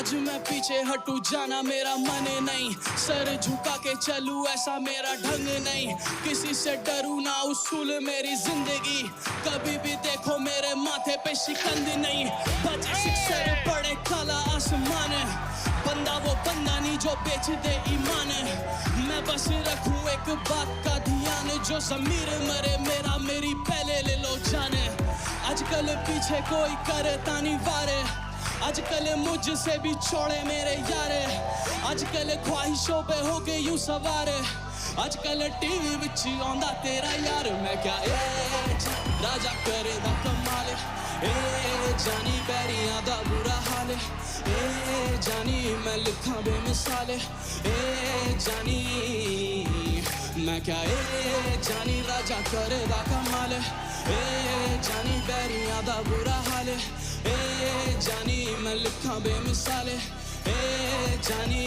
आज मैं पीछे हटू जाना मेरा मन नहीं, सर झुका के चलूं ऐसा मेरा ढंग नहीं, किसी से डरू ना उसूल मेरी जिंदगी, कभी भी देखो मेरे माथे पे शिकंद नहीं, बचे सिक्सर पड़े काला आसमान, बंदा वो बंदा नहीं जो बेच दे ईमान, मैं बस रखूं एक बात का ध्यान, जो ज़मीर मरे मेरा मेरी पहले ले लो जाने, आजकल पीछे कोई करे तानी वारे, आजकल मुझसे भी छोड़े मेरे यारे, आजकल ख्वाहिशों पे हो गए यूं सवार, आजकल टीवी विच आंदा तेरा यार, मैं क्या राजा करे दा कमाल, जानी बैरियां दा बुरा हाल, जानी मैं लिखा बेमिसाल, जानी मैं क्या जानी राजा करे दा कमाल, जानी बैरियां दा बुरा हाल, जानी मैं लिखा बेमिसाल, जानी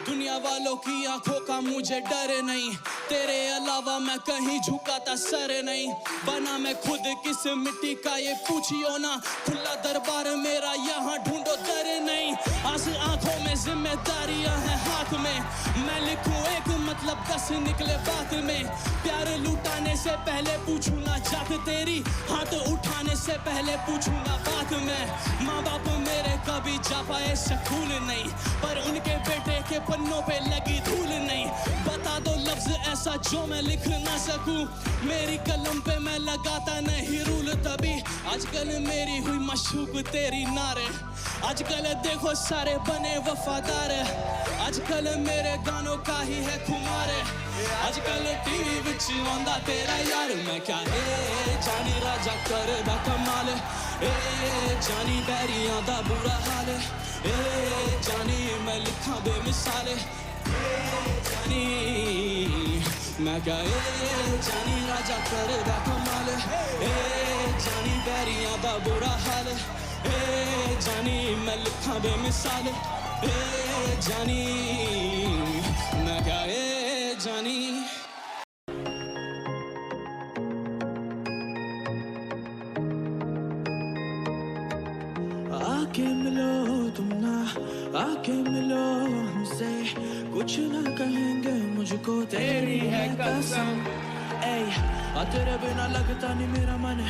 दुनिया वालों की आंखों का मुझे डर नहीं, तेरे अलावा मैं कहीं झुकाता सर नहीं, बना मैं खुद किस मिट्टी का ये पूछियो ना, खुला दरबार मेरा यहाँ ढूंढो दर नहीं, आस आंखों में जिम्मेदारियां हैं हाथ में, मैं लिखूं एक मतलब 10 निकले बात में, प्यार लुटाने से पहले पूछूं ना जात तेरी, हाथ उठाने से पहले पूछूं ना बात में, माँ बाप मेरे कभी जा पाए स्कूल नहीं, पर उनके बेटे के पन्नों पे लगी धूल नहीं, बता दो लफ्ज ऐसा जो मैं लिख ना सकूं, मेरी कलम पे मैं लगाता नहीं रूल, तभी आजकल मेरी हुई मशूक तेरी नारे, आजकल देखो सारे बने वफादार, आजकल मेरे गानों का ही है खुमार, आजकल टीवी विच आंदा तेरा यार, मैं क्या जानी राजा करे दा कमाल, जानी बैरियां दा बुरा हाल, जानी मैं लिखा बेमिसाल, जानी मैं क्या जानी राजा करे दा कमाल, जानी बैरियां दा बुरा हाल, जानी मैं लिखा बेमिसाल, जानी मैं क्या जानी। आके मिलो तुम ना, आके मिलो हमसे, कुछ ना कहेंगे मुझको तेरी है कसम, आ तेरे बिना लगता नहीं मेरा मन,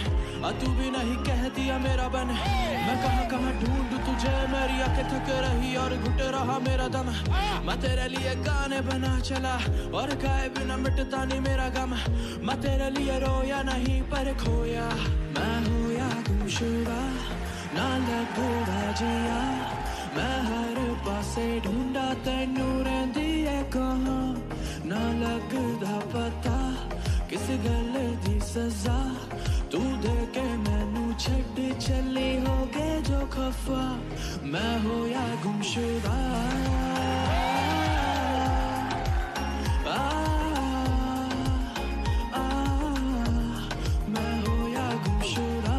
आ तू भी नहीं कह दिया मेरा बन, मैं कहाँ कहाँ ढूंढ तुझे, मेरी आंखें थक रही और घुट रहा मेरा दम, मैं तेरे लिए गाने बना चला और गाए बिना मिटता नहीं मेरा गम, मैं तेरे लिए रोया नहीं पर खोया, मैं होया गुमशुदा ना लगदा जिया, मैं हर पासे ढूंढा तैनू रहिंदी है कहाँ, ना लगदा पता किस गल दी सजा, तू दे के मैनू छड़ चली हो गए जो खफा, मैं होया गुमशुदा, मैं होया गुमशुदा,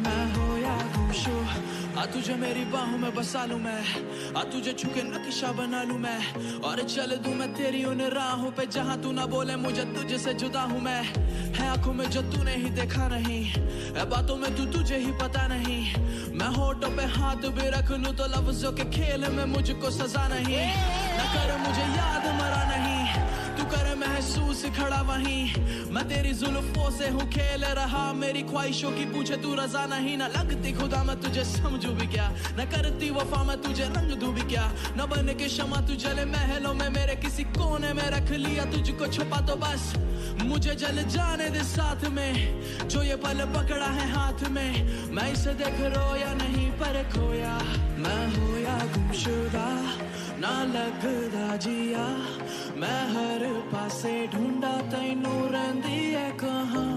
मैं होया गुमशुदा, आ तुझे मेरी बाहों में बसा लूं मैं, आ तुझे छुके नक्शा बना लूं मैं, और चल दूं मैं तेरी उन राहों पे जहां तू ना बोले मुझे तुझसे जुदा हूं मैं, है आंखों में जो तूने ही देखा नहीं, है बातों में तू तुझे ही पता नहीं, मैं होठों पे हाथ भी रख लूं तो लफ्जों के खेल में मुझको सजा नहीं, न कर मुझे याद मरा नहीं, तू करे महसूस खड़ा वहीं, मैं तेरी जुल्फों से हूँ खेल रहा, मेरी ख्वाहिशों की पूछे तू रजा नहीं, न लगती खुदा मैं तुझे समझू भी क्या, न करती वफा मैं तुझे रंग दूं भी क्या, न बन के शमा तू जले महलों में मेरे किसी कोने में रख लिया तुझको छुपा, तो बस मुझे जल जाने दे साथ में, जो ये पल पकड़ा है हाथ में, मैं इसे देख रोया नहीं पर खोया, मैं होया गुमशुदा ना लगदा जिया, मैं हर पासे ढूंढा तैनू रहिंदी है कहाँ,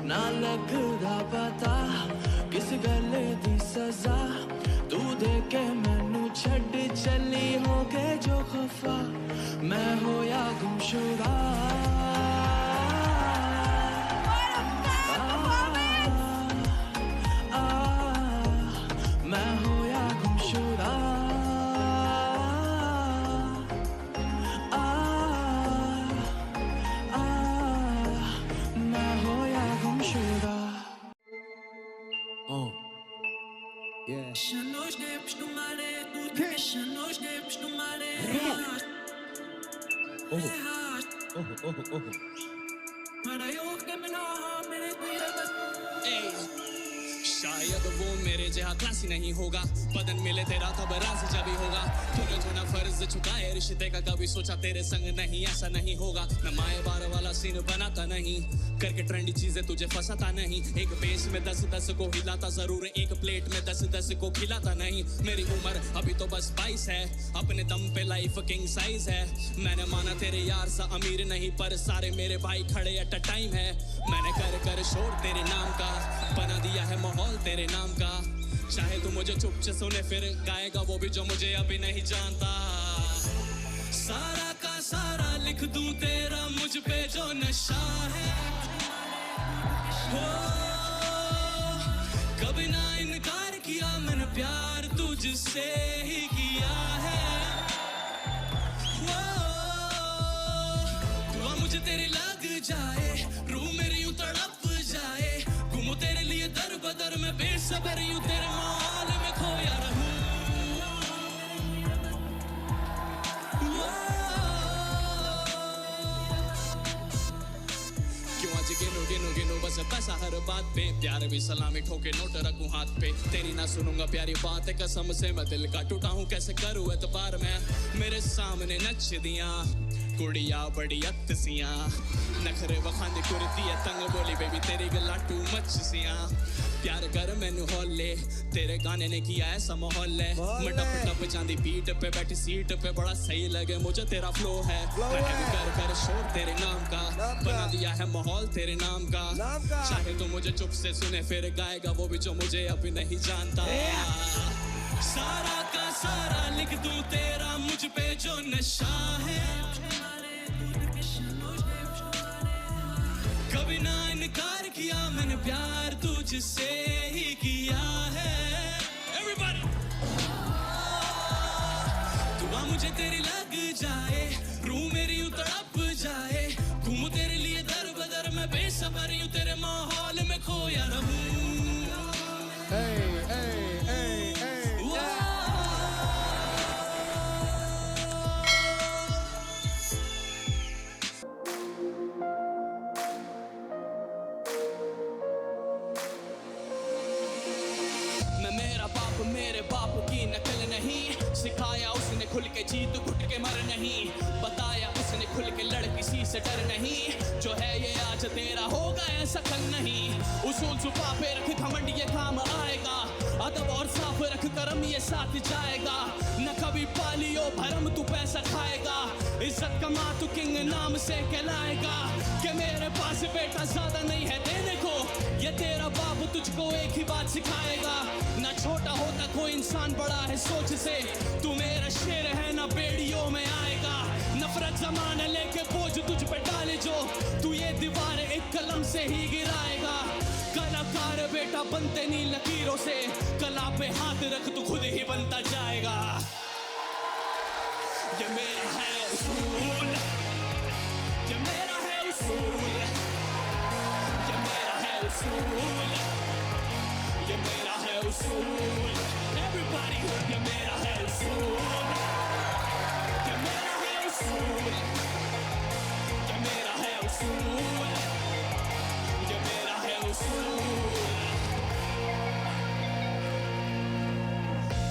ना लगदा पता किस गल दी सजा, तू दे के मैनू छड़ चली हो गए जो खफा, मैं होया गुमशुदा, मैं होया गुमशुदा, tempos do maré, tudo deixa nos tempos do maré. Maré, eu que me não मेरे तेरे बस. शायद वो मेरे जैसा क्लासी नहीं होगा, बदन मिले तेरा तब राज जब भी होगा। तूने जो ना फर्ज चुकाए रिश्ते का, कभी सोचा तेरे संग नहीं ऐसा नहीं होगा। मैं माए बार वाला सीन बनाता नहीं, करके ट्रेंडी चीजें तुझे फंसाता नहीं। एक बेस में 10-10 को हिलाता जरूर, एक प्लेट में 10-10 को खिलाता नहीं। मेरी उम्र अभी तो बस 22 है, अपने दम पे लाइफ किंग साइज है। मैंने माना तेरे यार सा अमीर नहीं, पर सारे मेरे भाई खड़े एट अ टाइम है। मैंने कर कर शोर तेरे नाम का, बना दिया है माहौल तेरे नाम का। चाहे तू मुझे चुप से सुने फिर गाएगा वो भी जो मुझे अभी नहीं जानता। सारा का सारा लिख दूं तेरा मुझ पे जो नशा है। हो कभी ना इनकार किया मैंने, प्यार तुझसे ही किया है। दुआ मुझे तेरी लग जाए, रूह मेरी यूं तड़प जाए। घूमूं तेरे लिए दर बदर में बेसब्र यूं तेरे माल में खोया रहूं। क्यों आज गिनो गिनो गिनो बस पैसा हर बात पे, प्यार भी सलामी ठोके नोट रखूं हाथ पे। तेरी ना सुनूंगा प्यारी बात है कसम से, मैं दिल का टूटा हूँ कैसे करूँ एतबार में। मेरे सामने नच दिया कुड़िया बड़ी अत्सियां, नखरे वखांदे कुर्ती है तंग बोली बेबी तेरी गला टू मच सियां। प्यार कर मैनू होले, तेरे गाने ने किया ऐसा माहौल है। मैं टप टप जांदी बीट पे बैठी सीट पे, बड़ा सही लगे मुझे तेरा फ्लो है। मैं कर कर शोर तेरे नाम का, बना दिया है माहौल तेरे नाम का। चाहे तो मुझे चुप से सुने फिर गाएगा वो भी जो मुझे अभी नहीं जानता। सारा का सारा लिख दूं तेरा मुझ पे जो नशा है। कभी ना इनकार किया मैंने, प्यार तुझसे ही किया है। Everybody! दुआ मुझे तेरी लग जाए, रूह मेरी यूं तड़प जाए। घूमूं तेरे लिए दर बदर में बेसब्र यूं तेरे माहौल में खोया रहूं। मेरे बाप की नकल नहीं, सिखाया उसने खुल के जीत घुट के मर नहीं। बताया उसने खुल के लड़ किसी से डर नहीं, जो है ये आज तेरा होगा ऐसा कल नहीं। उसूल छुपा पे रख घमंड ये काम आएगा, अदब और साफ रख करम ये साथ जाएगा। न कभी पालियो भरम तू पैसा खाएगा, इज्जत कमा तू किंग नाम से कहलाएगा। कि मेरे पास बेटा ज्यादा नहीं है देने को, ये तेरा बाप तुझको एक ही बात सिखाएगा। ना छोटा होता कोई इंसान बड़ा है सोच से, तू मेरा शेर है ना बेड़ियों में आएगा। नफरत जमाने लेके बोझ तुझ पे डाले जो, तू ये दीवार एक कलम से ही गिराएगा। कलाकार बेटा बनते नहीं लकीरों से, कला पे हाथ रख तू खुद ही बनता जाएगा। ये मेरा है उसूल, ये मेरा है उसूल, ये मेरा है उसूल, ये मेरा है उसूल। Everybody, ये मेरा है उसूल, ये मेरा है उसूल, ये मेरा है उसूल, ये मेरा है उसूल।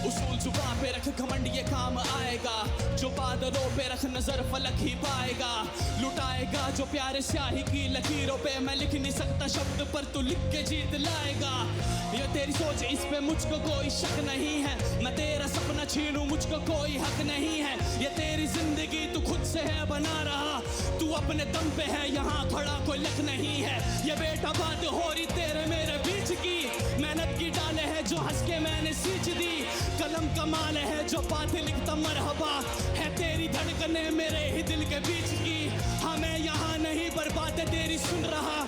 उसूल जुबान पे रख घमंड ये काम आएगा, जो बादलों पे रख नजर फलक ही पाएगा। लुटाएगा जो प्यारे स्याही की लकीरों पे, मैं लिख नहीं सकता शब्द पर तू लिख के जीत लाएगा। ये तेरी सोच इस पे मुझको कोई शक नहीं है, मैं तेरा सपना छीनूं मुझको कोई हक नहीं है। ये तेरी जिंदगी तू खुद से है बना रहा, तू अपने दम पे है यहाँ खड़ा कोई लक नहीं है। ये बेटा बात हो रही तेरे मेरे बीच की, मेहनत की डाले है जो हंस के मैंने सींच दी। कलम कमाल है जो बात लिखता मरहबा, है तेरी धड़कने मेरे ही दिल के बीच की। हमें यहाँ नहीं बर्बाद तेरी सुन रहा,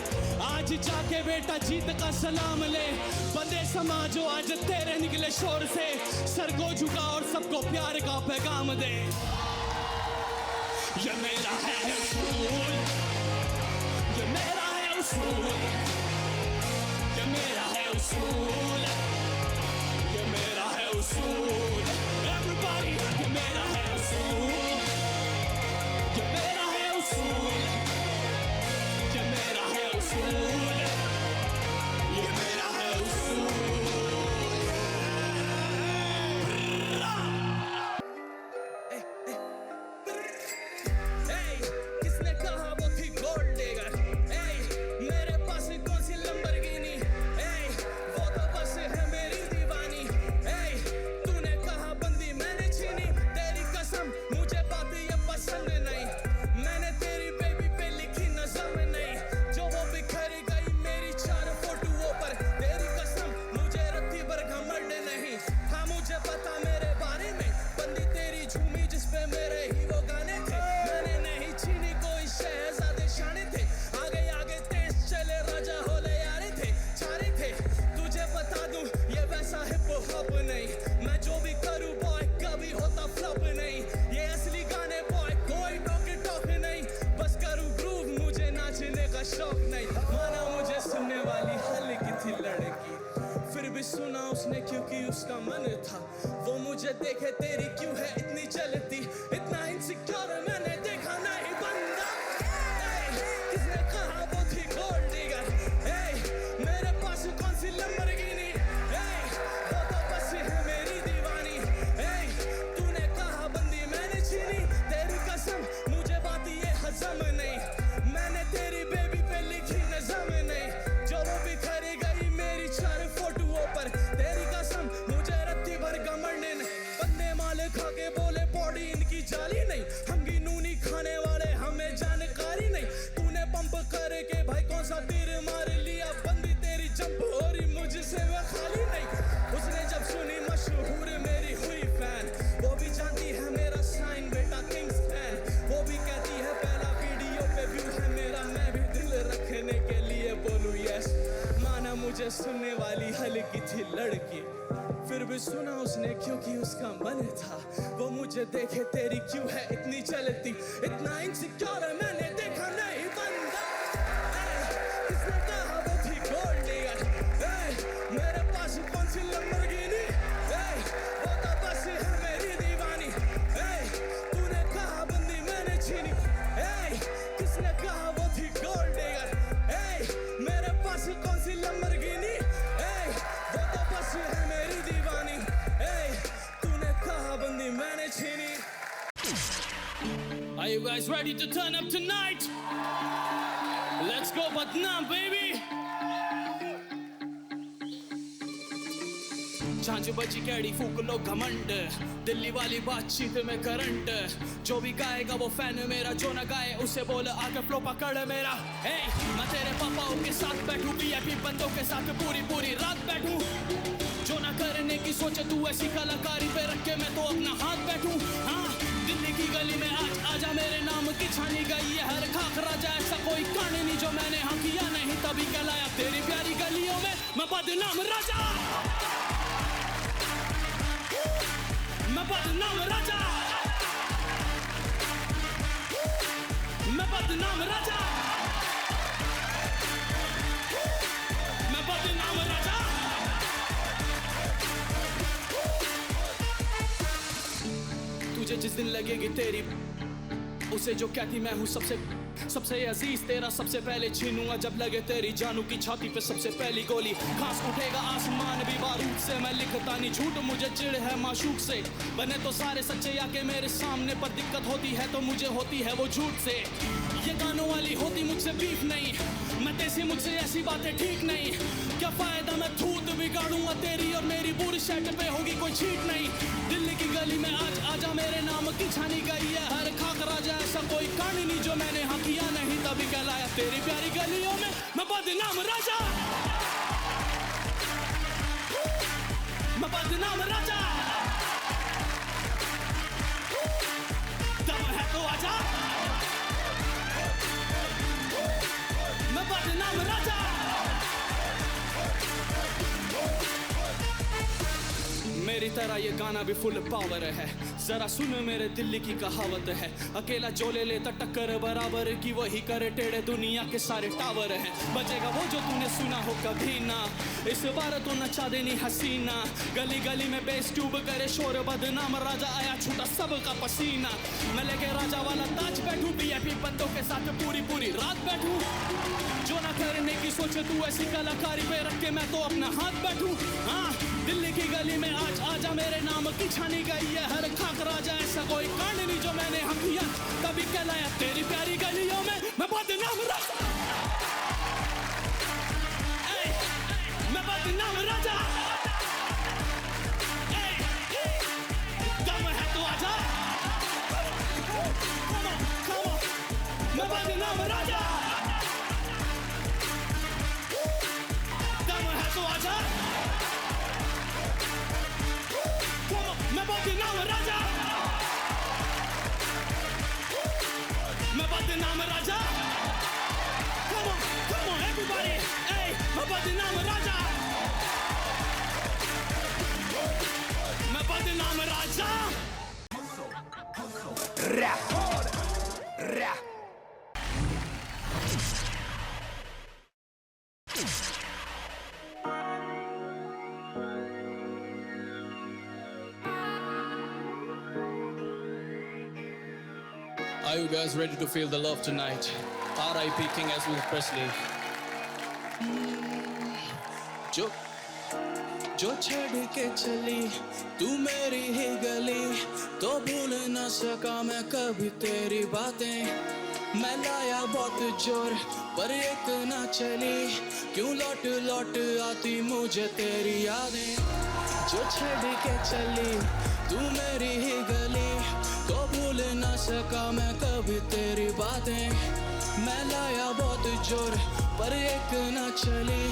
आज जाके बेटा जीत का सलाम ले। बंदे समाजो आज तेरे निकले शोर से, सर को झुका और सबको प्यार का पैगाम दे। ये मेरा है उसूल, ये मेरा है उसूल, ये मेरा है उसूल, ये मेरा है उसूल। उसूल Everybody ये मेरा है उसूल ये मेरा है उसूल ये मेरा है उसूल ये मेरा है उसूल किसने कहा वो थी गोल्ड डिगर मेरे पास कौन सी लंबरगिनी वो तो बस है मेरी दीवानी तूने कहा बंदी मैंने छीनी तेरी कसम मुझे बात ये पसंद नहीं मैंने तेरी बेबी पे लिखी नज़म नहीं जो वो बिखर गई मेरी 4 फोटोओं पर तेरी कसम मुझे रत्ती भर घमंड नहीं हाँ मुझे पता मेरे बारे में बंदी तेरी झूमी जिस पे मेरे ही वो गाने थे मैंने नहीं छीनी कोई शहजादे शाने थे आगे तेज चले राजा होले यारे थे छारे थे तुझे बता दूं ये वैसा हिप हॉप नहीं मैं जो भी करूं बॉय कभी होता फ्लॉप नहीं ये असली गाने बॉय कोई टॉक नहीं बस करूं ग्रूव मुझे नाचने का शौक नहीं माना मुझे सुनने वाली हल्की थी लड़की फिर भी सुना उसने क्योंकि उसका मन था वो मुझे देखे तेरी क्यों है इतनी चलती इतना इनसिक्योर मैंने देखा नहीं बंदा किसने कहा वो थी गोल्ड डिगर मेरे पास कौन सी लंबरगिनी वो तो बस है मेरी दीवानी तूने कहा बंदी मैंने छीनी तेरी कसम मुझे बात ये हजम नहीं मैंने तेरी बेबी पे लिखी नज़म नहीं जो वो बिखर गई मेरी 4 फोटोओं पर तेरी कसम मुझे रत्ती भर घमंड नहीं बंदे माल खा के बोले बॉडी इनकी जाली नहीं हंगी नूनी खाने वाले हमें जानकारी नहीं तूने पंप करके भाई कौन सा तीर मार लिया बंदी तेरी जंप हो रही मुझसे वह खाली नहीं उसने जब सुनी मशहूर मेरी हुई फैन वो भी जानती है मेरा साइन बेटा किंग्स फैन वो भी कहती है पहला वीडियो पे व्यू है मेरा मैं भी दिल रखने के लिए बोलूं यस माना मुझे सुनने वाली हल्की थी लड़की फिर भी सुना उसने क्योंकि उसका मन था वो मुझे देखे तेरी क्यों है इतनी चलती इतना इनसिक्योर मैंने देखा नहीं बंदा किसने कहा वो थी गोल्ड डिगर मेरे पास कौन सी लंबरगिनी वो तो बस है मेरी दीवानी तूने कहा बंदी मैंने छीनी किसने कहा वो थी गोल्ड डिगर मेरे पास कौन सी लंबरगिनी वो तो बस है मेरी दीवानी तूने कहा बंदी मैंने छीनी Are you guys ready to turn up tonight? Let's go Patna baby झांझ बजी कैडी फूक लो घमंड दिल्ली वाली बातचीत में करंट जो भी गाएगा वो फैन मेरा जो ना गाए उसे बोल आगे फ्लो पकड़ मेरा मैं तेरे पापाओं के साथ बैठूं वीआईपी बंदों के साथ पूरी रात बैठूं जो ना करने की सोचे तू ऐसी कलाकारी पे रख के मैं तो अपना हाथ बैठूं हाँ दिल्ली की गली में आज आजा मेरे नाम की छानी गई है हर खाक राजा ऐसा कोई कहानी नहीं जो मैंने हाँ किया नहीं तभी कहलाया तेरी प्यारी गलियों में मैं बदनाम राजा मैं बदनाम राजा मैं बदनाम राजा मैं बदनाम राजा तुझे जिस दिन लगेगी तेरी उसे जो कहती मैं हूँ सबसे अजीज तेरा सबसे पहले छीनूंगा जब लगे तेरी जानू की छाती पे सबसे पहली गोली घास उठेगा आसमान भी बारूद से मैं लिखता नहीं झूठ मुझे चिढ़ है माशूक से बने तो सारे सच्चे आके मेरे सामने पर दिक्कत होती है तो मुझे होती है वो झूठ से ये गानों वाली होती मुझसे बीफ नहीं मैं तेजी मुझसे ऐसी बातें ठीक नहीं क्या फायदा मैं थूत बिगाड़ूंगा तेरी और मेरी बुरी शर्ट पे होगी कोई छीट नहीं दिल्ली की गली में आज आजा मेरे नाम की छानी गई है हर खाक राजा ऐसा कोई कहानी नहीं जो मैंने हाँ किया नहीं तभी कहलाया तेरी प्यारी गलियों में मैं बदनाम राजा मैं बदनाम राजा दम है तो आजा मैं बदनाम राजा मेरी तरह मेरा ये गाना भी फुल पावर है, जरा सुन मेरे दिल्ली की कहावत है, अकेला जो ले लेता टक्कर बराबर की वही करे टेढ़े दुनिया के सारे टावर हैं। बजेगा वो जो तूने सुना हो कभी ना, इस बार तो नचा देनी हसीना, गली गली में बेस ट्यूब करे शोर बदनाम, राजा आया छूटा सबका पसीना। मैं लेके राजा वाला ताज बैठूं, वीआईपी बंदों के साथ पूरी पूरी रात बैठूं, जो ना करने की सोचे तू ऐसी कलाकारी पे रख के मैं तो अपना हाथ बैठूं। हाँ, दिल्ली की गली में आज आजा, मेरे नाम की छानी गई है हर खाक राजा, ऐसा कोई कांड नहीं जो मैंने हम किया कभी कहलाया तेरी प्यारी गलियों में मैं बदनाम राजा, मैं बदनाम राजा, दम है तो आजा, मैं बदनाम राजा, दम है तो आजा, मैं बदनाम राजा, मैं बदनाम राजा, come on everybody, hey, मैं बदनाम राजा, मैं बदनाम राजा। Are you guys ready to feel the love tonight? R.I.P. King Elvis Presley. जो छड़ के चली तू मेरी ही गली, तो भूल न सका मैं कभी तेरी बातें, मैं लाया बहुत जोर पर एक ना चली, क्यों लौट लौट आती मुझे तेरी यादें। जो छड़ के चली तू मेरी ही गली, तो भूल न सका मैं कभी तेरी बातें, मैं लाया बहुत जोर पर एक न चली,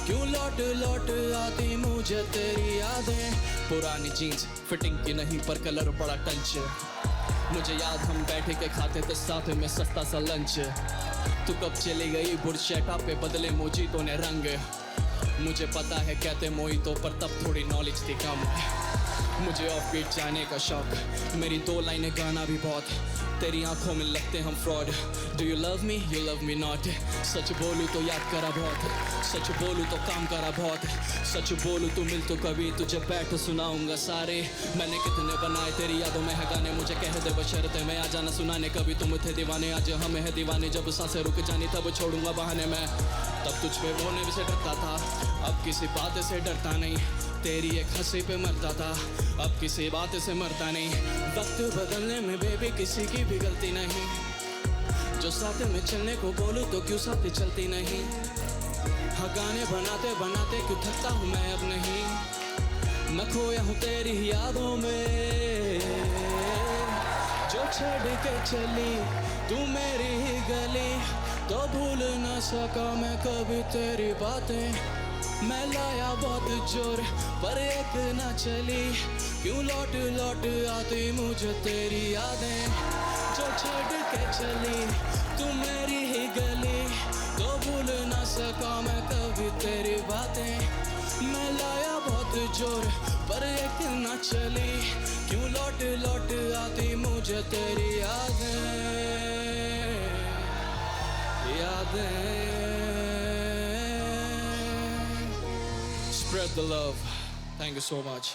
क्यों लौट लौट आती मुझे तेरी यादें। पुरानी जीन्स फिटिंग की नहीं पर कलर बड़ा टंच, मुझे याद हम बैठे के खाते थे साथ में सस्ता सा लंच, तू कब चली गई बुरशेटा पे बदले मोजीतो ने रंग, मुझे पता है कहते मोहितो पर तब थोड़ी नॉलेज थी कम, मुझे ऑफ बीट जाने का शौक, मेरी 2 लाइनें गाना भी बहुत, तेरी आंखों में लगते हम fraud, do you love me you love me not, सच बोलूँ तो याद करा बहुत, सच बोलूँ तो काम करा बहुत, सच बोलूँ तो मिल तो कभी तुझे बैठ सुनाऊंगा सारे, मैंने कितने बनाए तेरी यादों में है गाने, मुझे कह दे बशर्ते मैं आ जाना सुनाने, कभी तुम थे दीवाने आज हम है दीवाने, जब सांसें रुक जानी तब छोड़ूंगा बहाने मैं, तब तुझ पे रोने से डरता था, अब किसी बात से डरता नहीं, तेरी एक हंसी पे मरता था, अब किसी बात से मरता नहीं, वक्त बदलने में बेबी किसी की भी गलती नहीं, जो साथ में चलने को बोलूं तो क्यों साथ चलती नहीं, हाँ गाने बनाते बनाते क्यों थकता हूँ मैं अब नहीं, मैं खोया हूँ तेरी यादों में, जो छोड़ के चली तू मेरी ही गली, तो भूल न सका मैं कभी तेरी बातें, मैं लाया बहुत जोर पर एक ना चली, क्यों लौट लौट आती मुझे तेरी यादें। जो छोड़ के चली तू मेरी ही गली, तो भूल ना सका मैं कभी तेरी बातें, मैं लाया बहुत जोर पर एक ना चली, क्यों लौट लौट आती मुझे तेरी यादें यादें। Spread the love. Thank you so much.